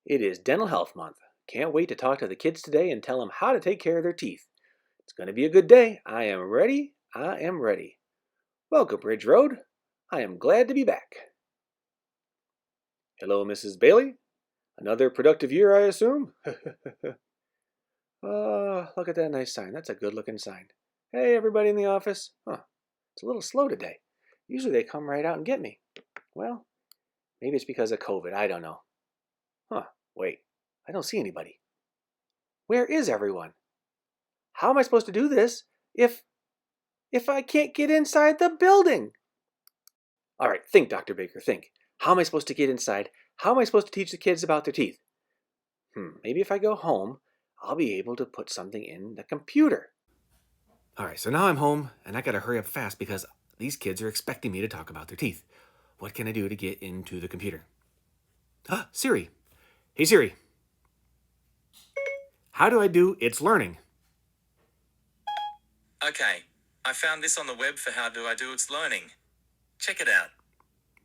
It is Dental Health Month. Can't wait to talk to the kids today and tell them how to take care of their teeth. It's going to be a good day. I am ready. I am ready. Welcome, Ridge Road. I am glad to be back. Hello, Mrs. Bailey. Another productive year, I assume? Look at that nice sign. That's a good-looking sign. Hey, everybody in the office. It's a little slow today. Usually they come right out and get me. Well, maybe it's because of COVID. I don't know. Wait. I don't see anybody. Where is everyone? How am I supposed to do this if I can't get inside the building? All right, think, Dr. Baker, think. How am I supposed to get inside? How am I supposed to teach the kids about their teeth? Maybe if I go home, I'll be able to put something in the computer. All right, so now I'm home, and I gotta hurry up fast because these kids are expecting me to talk about their teeth. What can I do to get into the computer? Siri. Hey, Siri. How do I do It's Learning? Okay, I found this on the web for how do I do It's Learning. Check it out.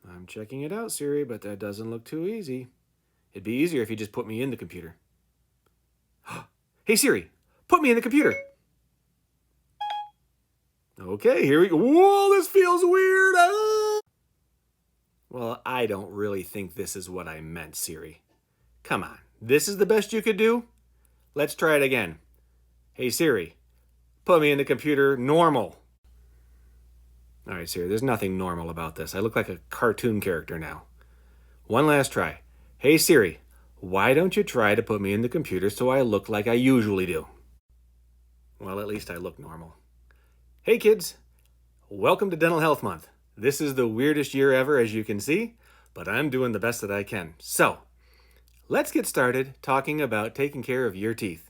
I'm checking it out, Siri, but that doesn't look too easy. It'd be easier if you just put me in the computer. Hey, Siri, put me in the computer. Okay, here we go. Whoa, this feels weird. Well, I don't really think this is what I meant, Siri. Come on, this is the best you could do? Let's try it again. Hey, Siri, put me in the computer normal. All right, Siri, there's nothing normal about this. I look like a cartoon character now. One last try. Hey, Siri, why don't you try to put me in the computer so I look like I usually do? Well, at least I look normal. Hey, kids. Welcome to Dental Health Month. This is the weirdest year ever, as you can see, but I'm doing the best that I can. So, let's get started talking about taking care of your teeth.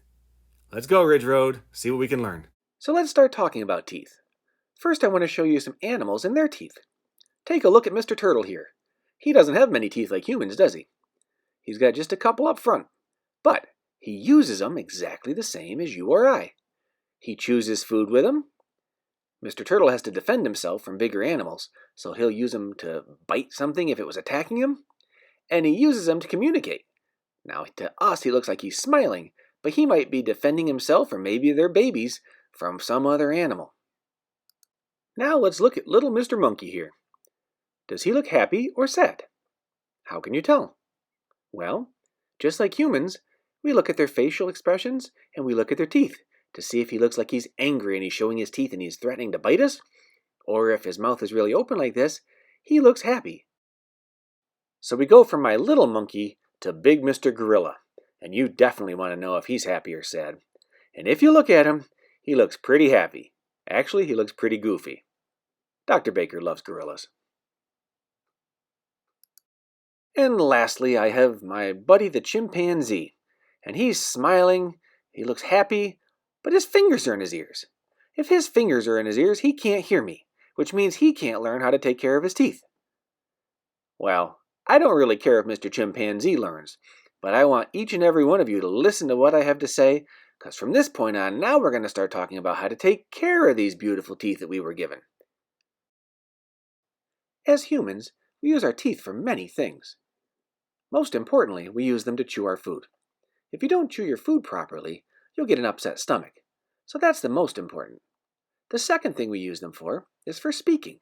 Let's go, Ridge Road. See what we can learn. So let's start talking about teeth. First, I want to show you some animals and their teeth. Take a look at Mr. Turtle here. He doesn't have many teeth like humans, does he? He's got just a couple up front, but he uses them exactly the same as you or I. He chooses food with them. Mr. Turtle has to defend himself from bigger animals, so he'll use them to bite something if it was attacking him, and he uses them to communicate. Now, to us, he looks like he's smiling, but he might be defending himself or maybe their babies from some other animal. Now let's look at little Mr. Monkey here. Does he look happy or sad? How can you tell? Well, just like humans, we look at their facial expressions and we look at their teeth to see if he looks like he's angry and he's showing his teeth and he's threatening to bite us, or if his mouth is really open like this, he looks happy. So we go from my little monkey to big Mr. Gorilla, and you definitely want to know if he's happy or sad. And if you look at him, he looks pretty happy. Actually, he looks pretty goofy. Dr. Baker loves gorillas. And lastly, I have my buddy the chimpanzee. And he's smiling, he looks happy, but his fingers are in his ears. If his fingers are in his ears, he can't hear me, which means he can't learn how to take care of his teeth. Well, I don't really care if Mr. Chimpanzee learns, but I want each and every one of you to listen to what I have to say, because from this point on, now we're going to start talking about how to take care of these beautiful teeth that we were given. As humans, we use our teeth for many things. Most importantly, we use them to chew our food. If you don't chew your food properly, you'll get an upset stomach. So that's the most important. The second thing we use them for is for speaking.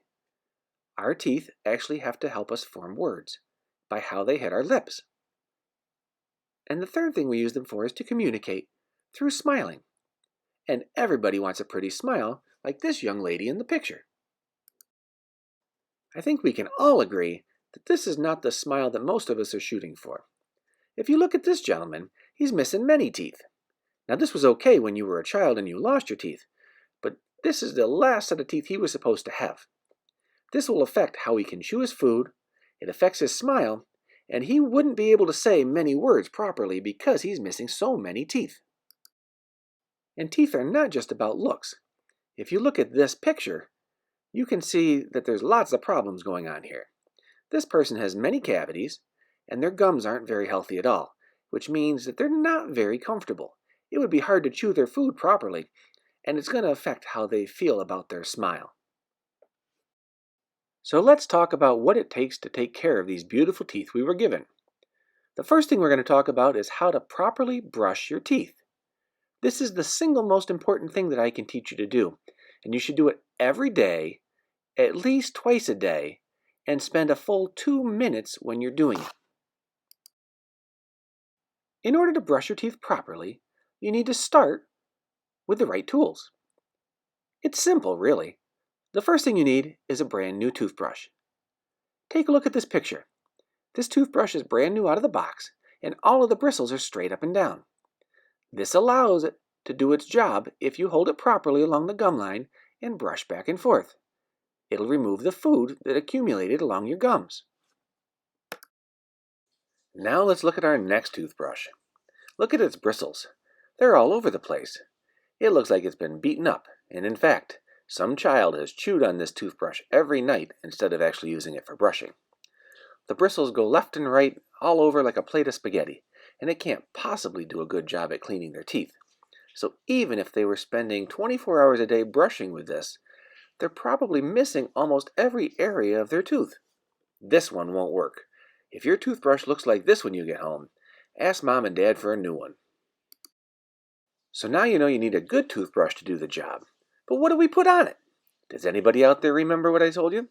Our teeth actually have to help us form words by how they hit our lips. And the third thing we use them for is to communicate through smiling. And everybody wants a pretty smile like this young lady in the picture. I think we can all agree that this is not the smile that most of us are shooting for. If you look at this gentleman, he's missing many teeth. Now, this was okay when you were a child and you lost your teeth, but this is the last set of teeth he was supposed to have. This will affect how he can chew his food, it affects his smile, and he wouldn't be able to say many words properly because he's missing so many teeth. And teeth are not just about looks. If you look at this picture, you can see that there's lots of problems going on here. This person has many cavities, and their gums aren't very healthy at all, which means that they're not very comfortable. It would be hard to chew their food properly, and it's going to affect how they feel about their smile. So let's talk about what it takes to take care of these beautiful teeth we were given. The first thing we're going to talk about is how to properly brush your teeth. This is the single most important thing that I can teach you to do, and you should do it every day, at least twice a day, and spend a full 2 minutes when you're doing it. In order to brush your teeth properly, you need to start with the right tools. It's simple, really. The first thing you need is a brand new toothbrush. Take a look at this picture. This toothbrush is brand new out of the box, and all of the bristles are straight up and down. This allows it to do its job if you hold it properly along the gum line and brush back and forth. It'll remove the food that accumulated along your gums. Now let's look at our next toothbrush. Look at its bristles. They're all over the place. It looks like it's been beaten up, and in fact, some child has chewed on this toothbrush every night instead of actually using it for brushing. The bristles go left and right all over like a plate of spaghetti, and it can't possibly do a good job at cleaning their teeth. So even if they were spending 24 hours a day brushing with this, they're probably missing almost every area of their tooth. This one won't work. If your toothbrush looks like this when you get home, ask Mom and Dad for a new one. So now you know you need a good toothbrush to do the job. But what do we put on it? Does anybody out there remember what I told you?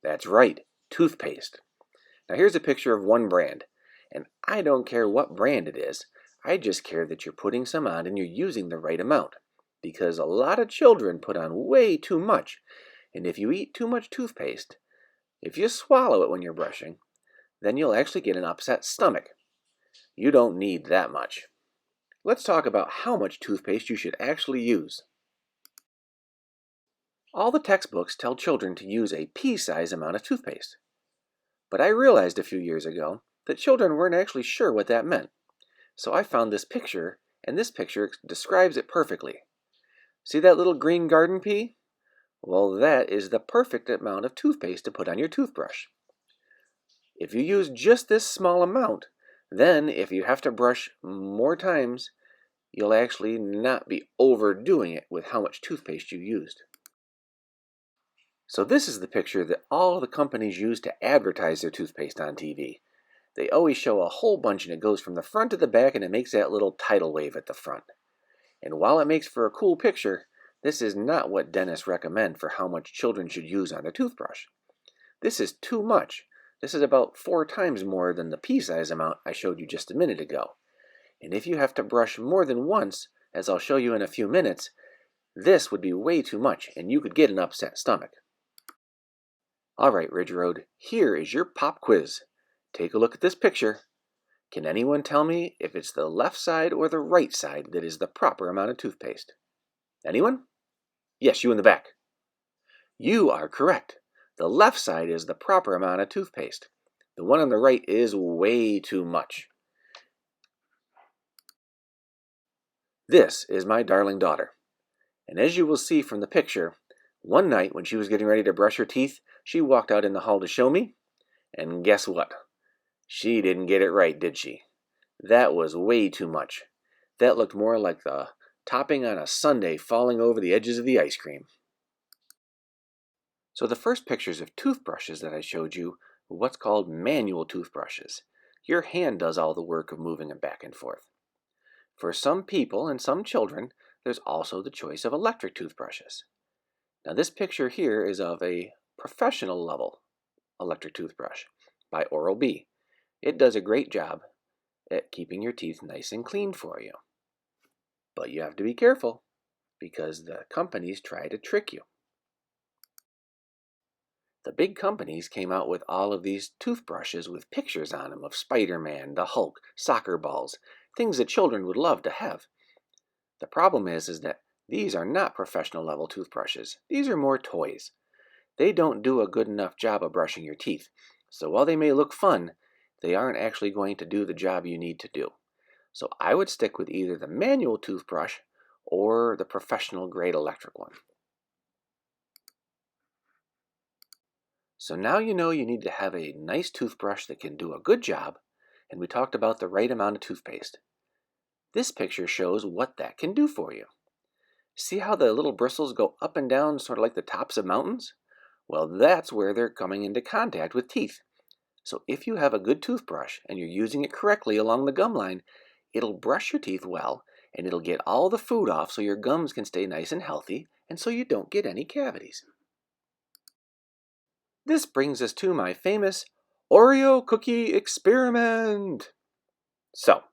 That's right, toothpaste. Now here's a picture of one brand, and I don't care what brand it is. I just care that you're putting some on and you're using the right amount, because a lot of children put on way too much, and if you eat too much toothpaste, if you swallow it when you're brushing, then you'll actually get an upset stomach. You don't need that much. Let's talk about how much toothpaste you should actually use. All the textbooks tell children to use a pea-size amount of toothpaste. But I realized a few years ago that children weren't actually sure what that meant. So I found this picture, and this picture describes it perfectly. See that little green garden pea? Well, that is the perfect amount of toothpaste to put on your toothbrush. If you use just this small amount, then if you have to brush more times, you'll actually not be overdoing it with how much toothpaste you used. So this is the picture that all the companies use to advertise their toothpaste on TV. They always show a whole bunch, and it goes from the front to the back, and it makes that little tidal wave at the front. And while it makes for a cool picture, this is not what dentists recommend for how much children should use on their toothbrush. This is too much. This is about 4 times more than the pea-size amount I showed you just a minute ago. And if you have to brush more than once, as I'll show you in a few minutes, this would be way too much, and you could get an upset stomach. Alright, Ridge Road, here is your pop quiz. Take a look at this picture. Can anyone tell me if it's the left side or the right side that is the proper amount of toothpaste? Anyone? Yes, you in the back. You are correct. The left side is the proper amount of toothpaste. The one on the right is way too much. This is my darling daughter. And as you will see from the picture, one night when she was getting ready to brush her teeth, she walked out in the hall to show me. And guess what? She didn't get it right, did she? That was way too much. That looked more like the topping on a sundae falling over the edges of the ice cream. So the first pictures of toothbrushes that I showed you were what's called manual toothbrushes. Your hand does all the work of moving them back and forth. For some people and some children, there's also the choice of electric toothbrushes. Now this picture here is of a professional level electric toothbrush by Oral-B. It does a great job at keeping your teeth nice and clean for you. But you have to be careful, because the companies try to trick you. The big companies came out with all of these toothbrushes with pictures on them of Spider-Man, the Hulk, soccer balls, things that children would love to have. The problem is that these are not professional level toothbrushes. These are more toys. They don't do a good enough job of brushing your teeth. So while they may look fun, they aren't actually going to do the job you need to do. So I would stick with either the manual toothbrush or the professional grade electric one. So now you know you need to have a nice toothbrush that can do a good job, and we talked about the right amount of toothpaste. This picture shows what that can do for you. See how the little bristles go up and down sort of like the tops of mountains? Well, that's where they're coming into contact with teeth. So if you have a good toothbrush and you're using it correctly along the gum line, it'll brush your teeth well and it'll get all the food off so your gums can stay nice and healthy and so you don't get any cavities. This brings us to my famous Oreo cookie experiment. So,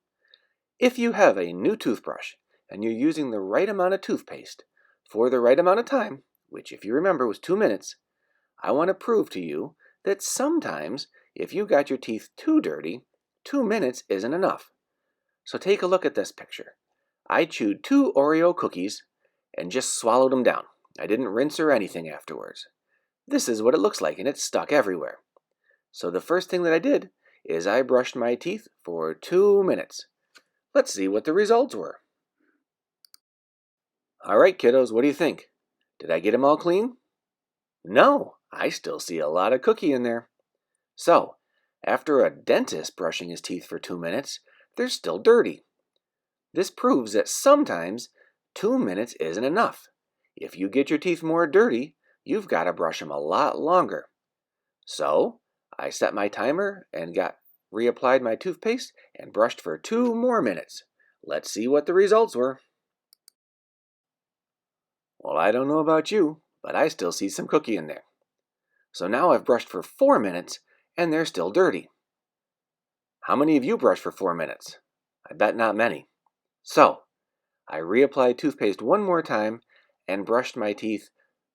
if you have a new toothbrush and you're using the right amount of toothpaste for the right amount of time, which if you remember was 2 minutes, I want to prove to you that sometimes if you got your teeth too dirty, 2 minutes isn't enough. So take a look at this picture. I chewed 2 Oreo cookies and just swallowed them down. I didn't rinse or anything afterwards. This is what it looks like and it's stuck everywhere. So the first thing that I did is I brushed my teeth for 2 minutes. Let's see what the results were. All right, kiddos, what do you think? Did I get them all clean? No, I still see a lot of cookie in there. So, after a dentist brushing his teeth for 2 minutes, they're still dirty. This proves that sometimes 2 minutes isn't enough. If you get your teeth more dirty, you've got to brush them a lot longer. So, I set my timer and reapplied my toothpaste and brushed for 2 more minutes. Let's see what the results were. Well, I don't know about you, but I still see some cookie in there. So now I've brushed for 4 minutes and they're still dirty. How many of you brush for 4 minutes? I bet not many. So, I reapplied toothpaste one more time and brushed my teeth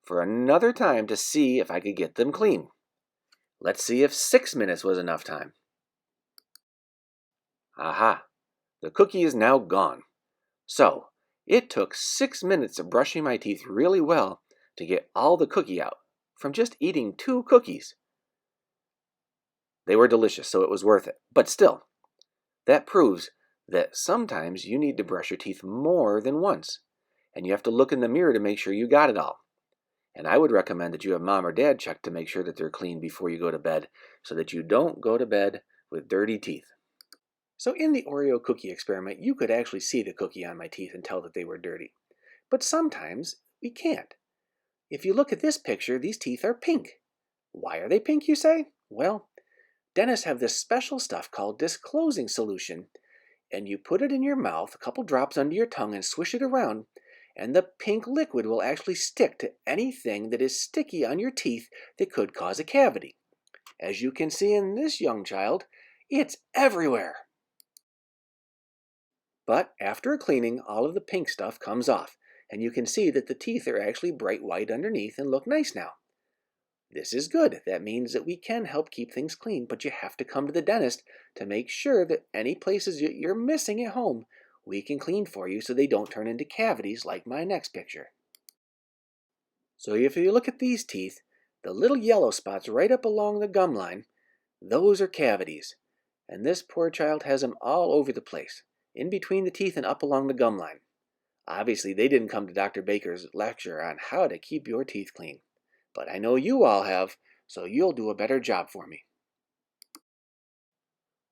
for another time to see if I could get them clean. Let's see if 6 minutes was enough time. Aha! The cookie is now gone. So, it took 6 minutes of brushing my teeth really well to get all the cookie out from just eating 2 cookies. They were delicious, so it was worth it. But still, that proves that sometimes you need to brush your teeth more than once, and you have to look in the mirror to make sure you got it all. And I would recommend that you have mom or dad check to make sure that they're clean before you go to bed, so that you don't go to bed with dirty teeth. So in the Oreo cookie experiment, you could actually see the cookie on my teeth and tell that they were dirty. But sometimes we can't. If you look at this picture, these teeth are pink. Why are they pink, you say? Well, dentists have this special stuff called disclosing solution, and you put it in your mouth, a couple drops under your tongue, and swish it around, and the pink liquid will actually stick to anything that is sticky on your teeth that could cause a cavity. As you can see in this young child, it's everywhere. But after a cleaning, all of the pink stuff comes off, and you can see that the teeth are actually bright white underneath and look nice now. This is good. That means that we can help keep things clean, but you have to come to the dentist to make sure that any places you're missing at home, we can clean for you so they don't turn into cavities like my next picture. So if you look at these teeth, the little yellow spots right up along the gum line, those are cavities. And this poor child has them all over the place, in between the teeth and up along the gum line. Obviously, they didn't come to Dr. Baker's lecture on how to keep your teeth clean. But I know you all have, so you'll do a better job for me.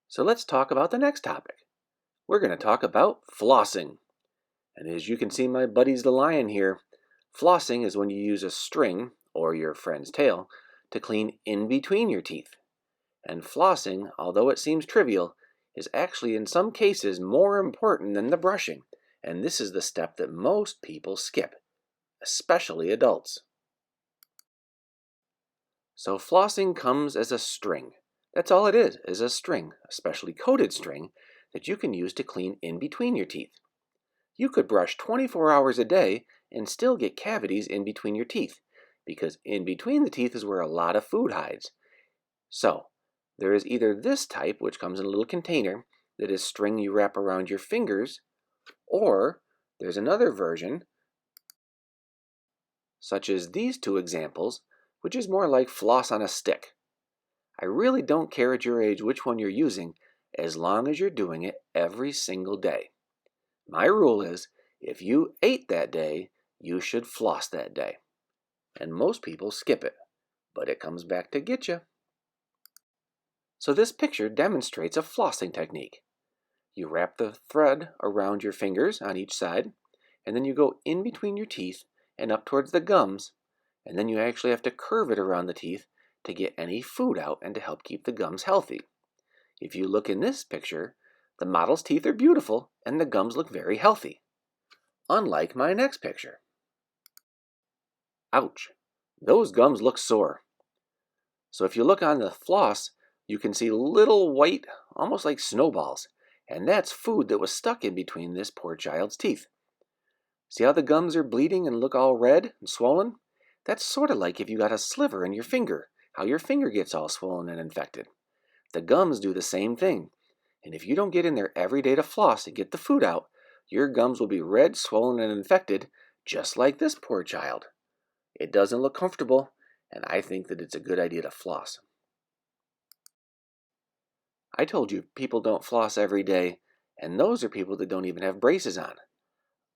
So let's talk about the next topic. We're going to talk about flossing. And as you can see my buddy's the lion here, flossing is when you use a string, or your friend's tail, to clean in between your teeth. And flossing, although it seems trivial, is actually in some cases more important than the brushing. And this is the step that most people skip, especially adults. So flossing comes as a string. That's all it is a string, a specially coated string that you can use to clean in between your teeth. You could brush 24 hours a day and still get cavities in between your teeth, because in between the teeth is where a lot of food hides. So, there is either this type, which comes in a little container, that is string you wrap around your fingers, or there's another version, such as these 2 examples, which is more like floss on a stick. I really don't care at your age which one you're using, as long as you're doing it every single day. My rule is, if you ate that day, you should floss that day. And most people skip it, but it comes back to get you. So this picture demonstrates a flossing technique. You wrap the thread around your fingers on each side, and then you go in between your teeth and up towards the gums, and then you actually have to curve it around the teeth to get any food out and to help keep the gums healthy. If you look in this picture, the model's teeth are beautiful and the gums look very healthy. Unlike my next picture. Ouch, those gums look sore. So if you look on the floss, you can see little white, almost like snowballs, and that's food that was stuck in between this poor child's teeth. See how the gums are bleeding and look all red and swollen? That's sort of like if you got a sliver in your finger, how your finger gets all swollen and infected. The gums do the same thing, and if you don't get in there every day to floss and get the food out, your gums will be red, swollen, and infected, just like this poor child. It doesn't look comfortable, and I think that it's a good idea to floss. I told you people don't floss every day, and those are people that don't even have braces on.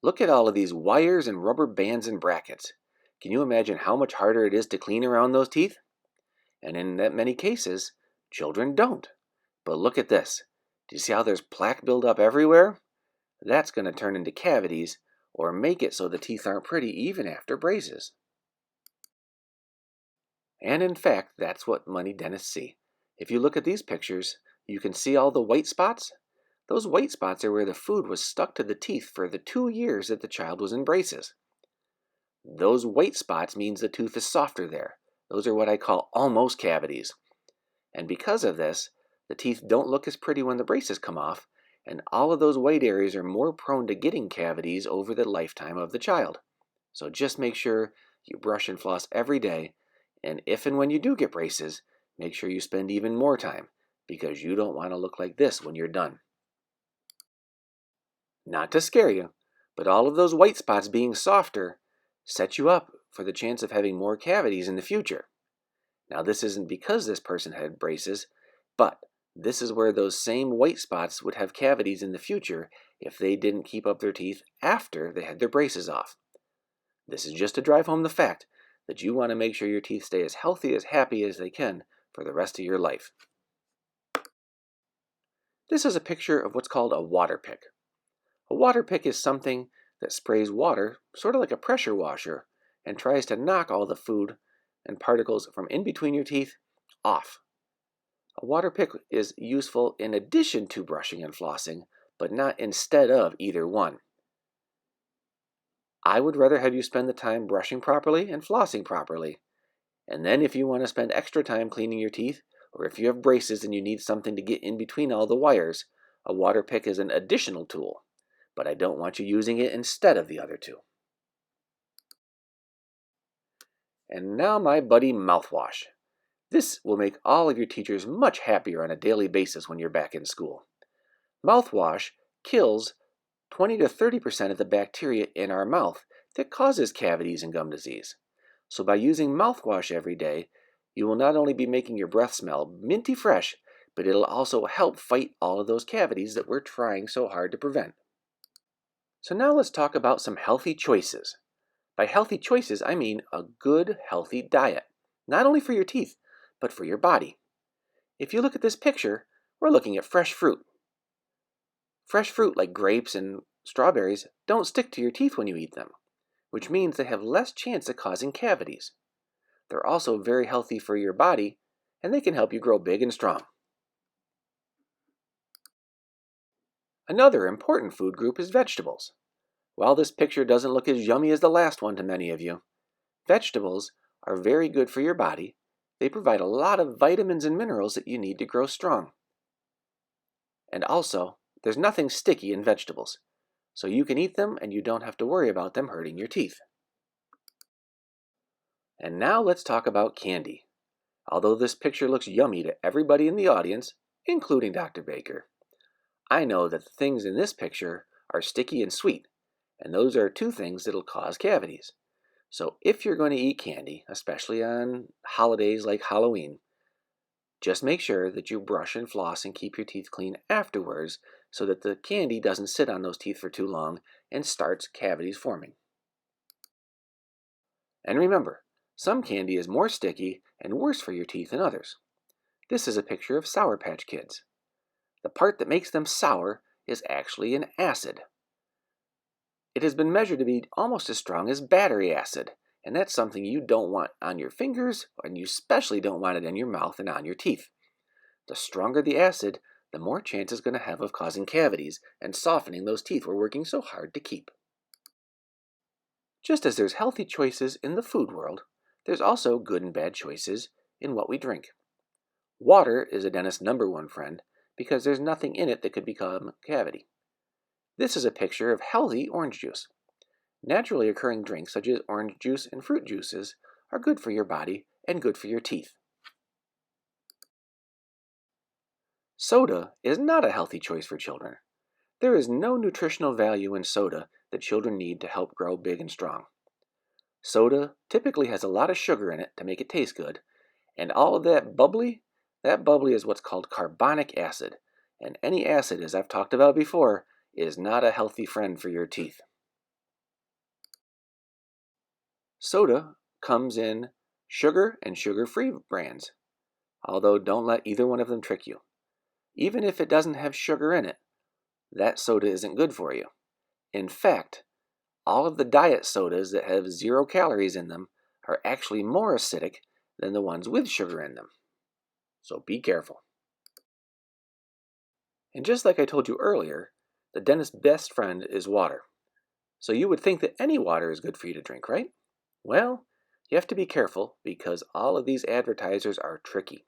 Look at all of these wires and rubber bands and brackets. Can you imagine how much harder it is to clean around those teeth? And in that many cases, children don't. But look at this. Do you see how there's plaque buildup everywhere? That's going to turn into cavities or make it so the teeth aren't pretty even after braces. And in fact, that's what many dentists see. If you look at these pictures, you can see all the white spots. Those white spots are where the food was stuck to the teeth for the 2 years that the child was in braces. Those white spots means the tooth is softer there. Those are what I call almost cavities. And because of this, the teeth don't look as pretty when the braces come off, and all of those white areas are more prone to getting cavities over the lifetime of the child. So just make sure you brush and floss every day, and if and when you do get braces, make sure you spend even more time, because you don't want to look like this when you're done. Not to scare you, but all of those white spots being softer set you up for the chance of having more cavities in the future. Now this isn't because this person had braces, but this is where those same white spots would have cavities in the future if they didn't keep up their teeth after they had their braces off. This is just to drive home the fact that you want to make sure your teeth stay as healthy, as happy as they can for the rest of your life. This is a picture of what's called a water pick. A water pick is something that sprays water, sort of like a pressure washer, and tries to knock all the food and particles from in between your teeth off. A water pick is useful in addition to brushing and flossing, but not instead of either one. I would rather have you spend the time brushing properly and flossing properly. And then if you want to spend extra time cleaning your teeth, or if you have braces and you need something to get in between all the wires, a water pick is an additional tool. But I don't want you using it instead of the other two. And now my buddy mouthwash. This will make all of your teachers much happier on a daily basis when you're back in school. Mouthwash kills 20 to 30% of the bacteria in our mouth that causes cavities and gum disease. So by using mouthwash every day, you will not only be making your breath smell minty fresh, but it'll also help fight all of those cavities that we're trying so hard to prevent. So now let's talk about some healthy choices. By healthy choices, I mean a good, healthy diet, not only for your teeth, but for your body. If you look at this picture, we're looking at fresh fruit. Fresh fruit like grapes and strawberries don't stick to your teeth when you eat them, which means they have less chance of causing cavities. They're also very healthy for your body, and they can help you grow big and strong. Another important food group is vegetables. While this picture doesn't look as yummy as the last one to many of you, vegetables are very good for your body. They provide a lot of vitamins and minerals that you need to grow strong. And also, there's nothing sticky in vegetables, so you can eat them and you don't have to worry about them hurting your teeth. And now let's talk about candy. Although this picture looks yummy to everybody in the audience, including Dr. Baker, I know that the things in this picture are sticky and sweet, and those are two things that'll cause cavities. So if you're going to eat candy, especially on holidays like Halloween, just make sure that you brush and floss and keep your teeth clean afterwards so that the candy doesn't sit on those teeth for too long and starts cavities forming. And remember, some candy is more sticky and worse for your teeth than others. This is a picture of Sour Patch Kids. The part that makes them sour is actually an acid. It has been measured to be almost as strong as battery acid, and that's something you don't want on your fingers, and you especially don't want it in your mouth and on your teeth. The stronger the acid, the more chance it's going to have of causing cavities and softening those teeth we're working so hard to keep. Just as there's healthy choices in the food world, there's also good and bad choices in what we drink. Water is a dentist's #1 friend because there's nothing in it that could become a cavity. This is a picture of healthy orange juice. Naturally occurring drinks such as orange juice and fruit juices are good for your body and good for your teeth. Soda is not a healthy choice for children. There is no nutritional value in soda that children need to help grow big and strong. Soda typically has a lot of sugar in it to make it taste good, and all of that bubbly is what's called carbonic acid, and any acid, as I've talked about before, is not a healthy friend for your teeth. Soda comes in sugar and sugar-free brands, although don't let either one of them trick you. Even if it doesn't have sugar in it, that soda isn't good for you. In fact, all of the diet sodas that have 0 calories in them are actually more acidic than the ones with sugar in them. So be careful. And just like I told you earlier, the dentist's best friend is water. So you would think that any water is good for you to drink, right? Well, you have to be careful because all of these advertisers are tricky.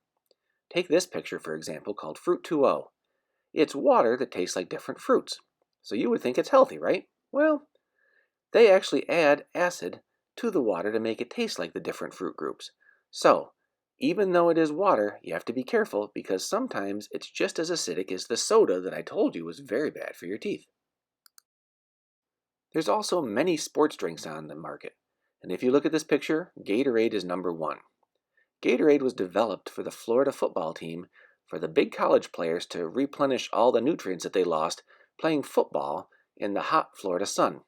Take this picture, for example, called Fruit 2O. It's water that tastes like different fruits. So you would think it's healthy, right? Well, they actually add acid to the water to make it taste like the different fruit groups. So, even though it is water, you have to be careful because sometimes it's just as acidic as the soda that I told you was very bad for your teeth. There's also many sports drinks on the market. And if you look at this picture, Gatorade is #1. Gatorade was developed for the Florida football team for the big college players to replenish all the nutrients that they lost playing football in the hot Florida sun.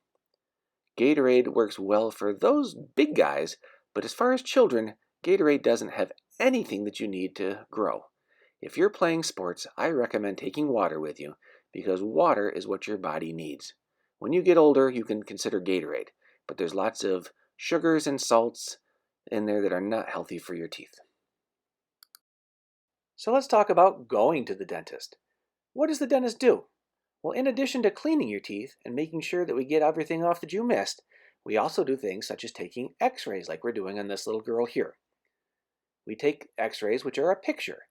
Gatorade works well for those big guys, but as far as children, Gatorade doesn't have anything that you need to grow. If you're playing sports, I recommend taking water with you because water is what your body needs. When you get older, you can consider Gatorade, but there's lots of sugars and salts in there that are not healthy for your teeth. So let's talk about going to the dentist. What does the dentist do? Well, in addition to cleaning your teeth and making sure that we get everything off that you missed, we also do things such as taking x-rays like we're doing on this little girl here. We take x-rays, which are a picture,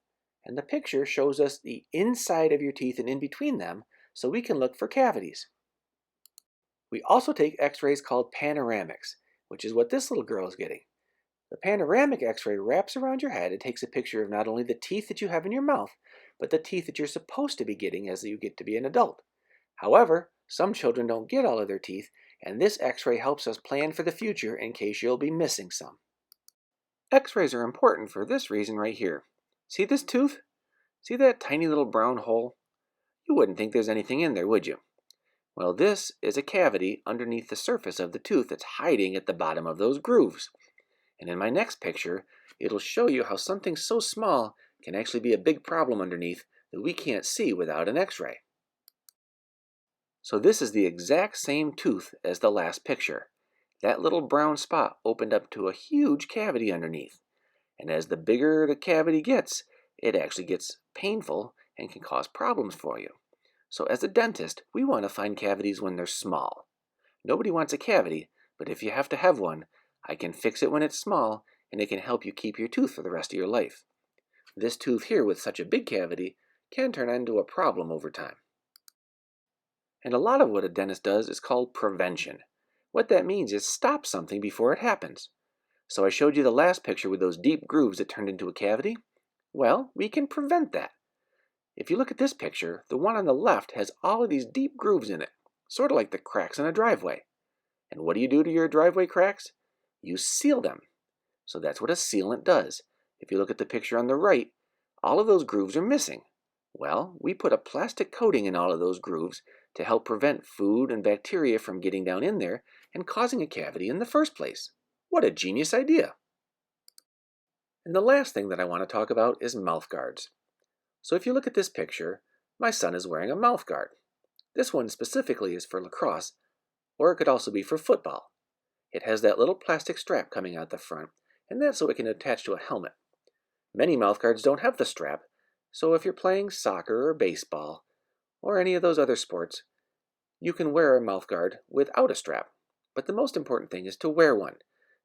and the picture shows us the inside of your teeth and in between them so we can look for cavities. We also take x-rays called panoramics, which is what this little girl is getting. The panoramic x-ray wraps around your head and takes a picture of not only the teeth that you have in your mouth, but the teeth that you're supposed to be getting as you get to be an adult. However, some children don't get all of their teeth, and this x-ray helps us plan for the future in case you'll be missing some. X-rays are important for this reason right here. See this tooth? See that tiny little brown hole? You wouldn't think there's anything in there, would you? Well, this is a cavity underneath the surface of the tooth that's hiding at the bottom of those grooves. And in my next picture, it'll show you how something so small can actually be a big problem underneath that we can't see without an x-ray. So this is the exact same tooth as the last picture. That little brown spot opened up to a huge cavity underneath. And as the bigger the cavity gets, it actually gets painful and can cause problems for you. So as a dentist, we want to find cavities when they're small. Nobody wants a cavity, but if you have to have one, I can fix it when it's small, and it can help you keep your tooth for the rest of your life. This tooth here with such a big cavity can turn into a problem over time. And a lot of what a dentist does is called prevention. What that means is stop something before it happens. So I showed you the last picture with those deep grooves that turned into a cavity. Well, we can prevent that. If you look at this picture, the one on the left has all of these deep grooves in it, sort of like the cracks in a driveway. And what do you do to your driveway cracks? You seal them. So that's what a sealant does. If you look at the picture on the right, all of those grooves are missing. Well, we put a plastic coating in all of those grooves to help prevent food and bacteria from getting down in there and causing a cavity in the first place. What a genius idea! And the last thing that I want to talk about is mouth guards. So if you look at this picture, my son is wearing a mouth guard. This one specifically is for lacrosse, or it could also be for football. It has that little plastic strap coming out the front, and that's so it can attach to a helmet. Many mouthguards don't have the strap, so if you're playing soccer or baseball, or any of those other sports, you can wear a mouthguard without a strap. But the most important thing is to wear one,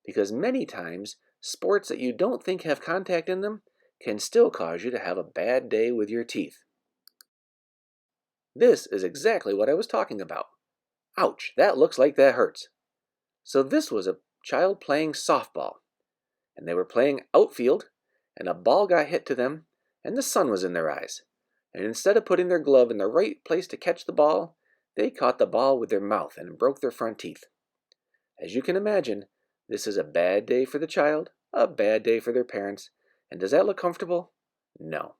because many times sports that you don't think have contact in them can still cause you to have a bad day with your teeth. This is exactly what I was talking about. Ouch, that looks like that hurts. So this was a child playing softball, and they were playing outfield, and a ball got hit to them, and the sun was in their eyes. And instead of putting their glove in the right place to catch the ball, they caught the ball with their mouth and broke their front teeth. As you can imagine, this is a bad day for the child, a bad day for their parents, and does that look comfortable? No.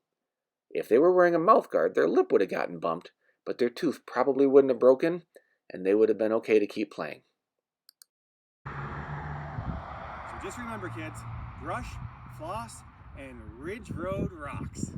If they were wearing a mouth guard, their lip would have gotten bumped, but their tooth probably wouldn't have broken, and they would have been okay to keep playing. So just remember, kids, brush, floss, and Ridge Road rocks.